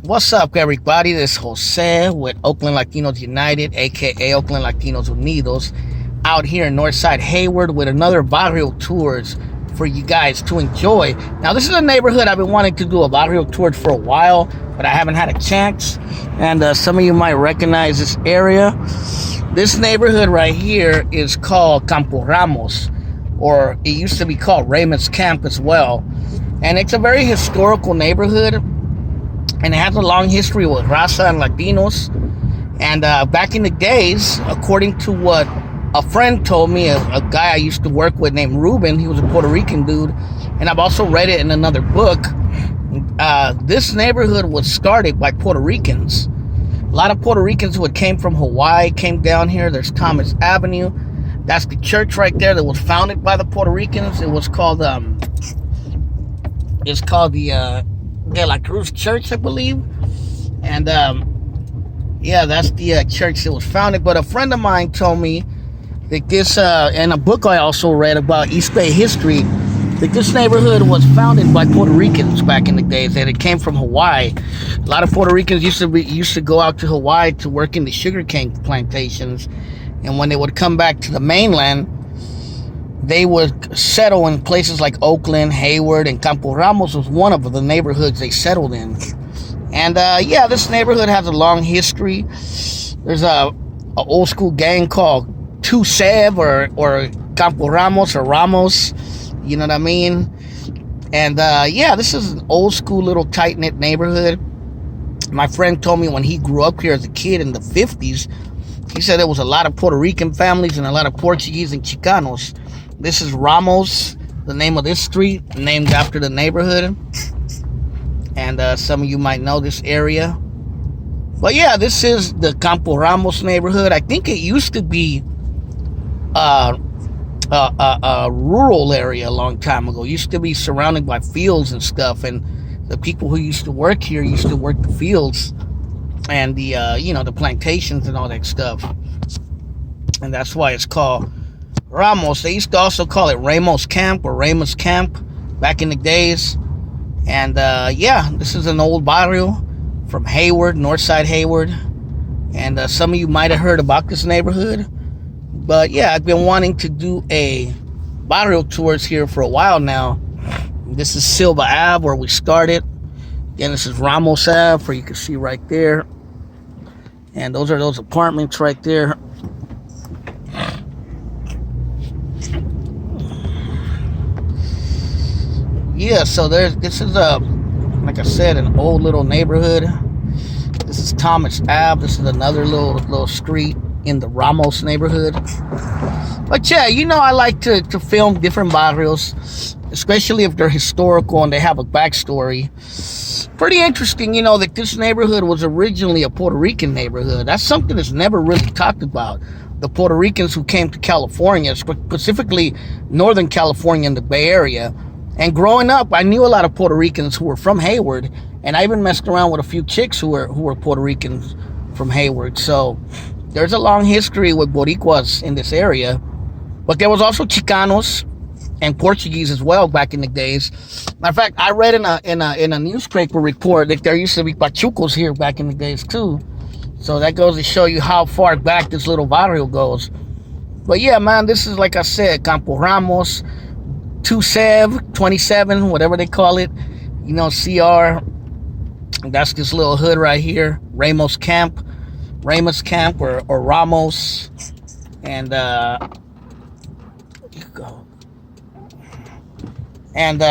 What's up, everybody? This is Jose with Oakland Latinos United, aka Oakland Latinos Unidos, out here in Northside Hayward with another Barrio Tours for you guys to enjoy. Now, this is a neighborhood I've been wanting to do a Barrio Tours for a while, but I haven't had a chance. And some of you might recognize this area. This neighborhood right here is called Campo Ramos, or it used to be called Raymond's Camp as well. And it's a very historical neighborhood, and it has a long history with Raza and Latinos. And back in the days, according to what a friend told me, a guy I used to work with named Ruben, he was a Puerto Rican dude, and I've also read it in another book. This neighborhood was started by Puerto Ricans. A lot of Puerto Ricans who had came from Hawaii came down here. There's Thomas Avenue. That's the church right there that was founded by the Puerto Ricans. It was called the De La Cruz Church, I believe. And yeah, that's the church that was founded. But a friend of mine told me that this, in a book I also read about East Bay history, that this neighborhood was founded by Puerto Ricans back in the days, that it came from Hawaii. A lot of Puerto Ricans used to go out to Hawaii to work in the sugarcane plantations, and when they would come back to the mainland, they would settle in places like Oakland, Hayward, and Campo Ramos was one of the neighborhoods they settled in. And yeah, this neighborhood has a long history. There's a old school gang called Tu Sev or Campo Ramos or Ramos. You know what I mean? And yeah, this is an old school little tight-knit neighborhood. My friend told me when he grew up here as a kid in the 50s, he said there was a lot of Puerto Rican families and a lot of Portuguese and Chicanos. This is Ramos, the name of this street, named after the neighborhood. And some of you might know this area. But yeah, this is the Campo Ramos neighborhood. I think it used to be a rural area a long time ago. It used to be surrounded by fields and stuff, and the people who used to work here used to work the fields and the the plantations and all that stuff. And that's why it's called Ramos. They used to also call it Ramos Camp or Ramos Camp back in the days. And yeah, this is an old barrio from Hayward, Northside Hayward. And some of you might have heard about this neighborhood. But yeah, I've been wanting to do a Barrio Tours here for a while now. This is Silva Ave, where we started. Again, this is Ramos Ave, where you can see right there. And those are those apartments right there. Yeah, so this is like I said, an old little neighborhood. This is Thomas Ave. This is another little street in the Ramos neighborhood. But yeah, I like to film different barrios, especially if they're historical and they have a backstory. Pretty interesting, that this neighborhood was originally a Puerto Rican neighborhood. That's something that's never really talked about. The Puerto Ricans who came to California, specifically Northern California and the Bay Area. And growing up, I knew a lot of Puerto Ricans who were from Hayward, and I even messed around with a few chicks who were Puerto Ricans from Hayward. So there's a long history with Boricuas in this area. But there was also Chicanos and Portuguese as well back in the days. Matter of fact, I read in a newspaper report that there used to be Pachucos here back in the days too. So that goes to show you how far back this little barrio goes. But yeah, man, this is, like I said, Campo Ramos, 27, whatever they call it. CR. That's this little hood right here. Ramos Camp or Ramos. And you go. And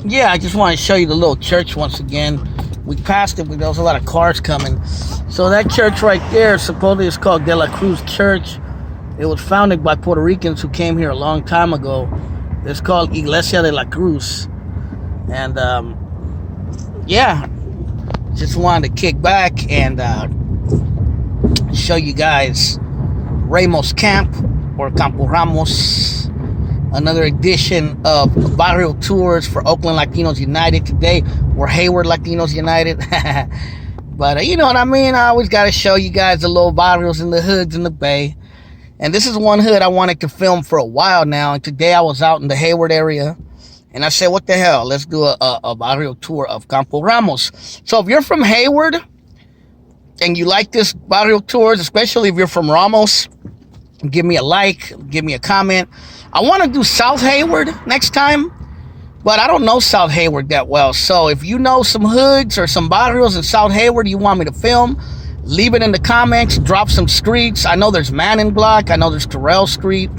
yeah, I just want to show you the little church once again. We passed it, but there was a lot of cars coming. So that church right there supposedly is called De La Cruz Church. It was founded by Puerto Ricans who came here a long time ago. It's called Iglesia de la Cruz. And yeah, just wanted to kick back and show you guys Ramos Camp or Campo Ramos. Another edition of Barrio Tours for Oakland Latinos United. Today we're Hayward Latinos United. But you know what I mean? I always got to show you guys the little barrios and the hoods in the Bay. And this is one hood I wanted to film for a while now. And today I was out in the Hayward area. And I said, what the hell? Let's do a barrio tour of Campo Ramos. So if you're from Hayward and you like this barrio tours, especially if you're from Ramos, give me a like, give me a comment. I want to do South Hayward next time, but I don't know South Hayward that well. So if you know some hoods or some barrios in South Hayward you want me to film, leave it in the comments. Drop some streets. I know there's Manning Block. I know there's Terrell Street.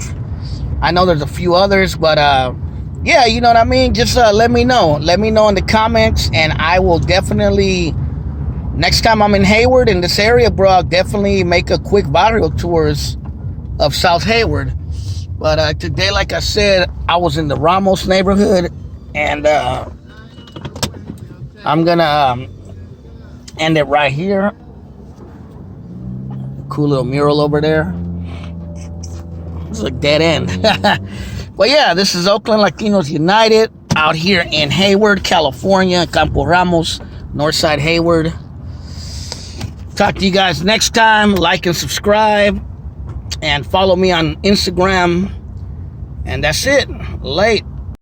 I know there's a few others, but yeah, you know what I mean? Just let me know. Let me know in the comments, and I will definitely, next time I'm in Hayward, in this area, bro, I'll definitely make a quick barrio tours of South Hayward. But today, like I said, I was in the Ramos neighborhood, and I'm gonna end it right here. Cool little mural over there. This is a dead end. But yeah, this is Oakland Latinos United out here in Hayward, California, Campo Ramos, Northside Hayward. Talk to you guys next time. Like and subscribe, and follow me on Instagram. And that's it. Late.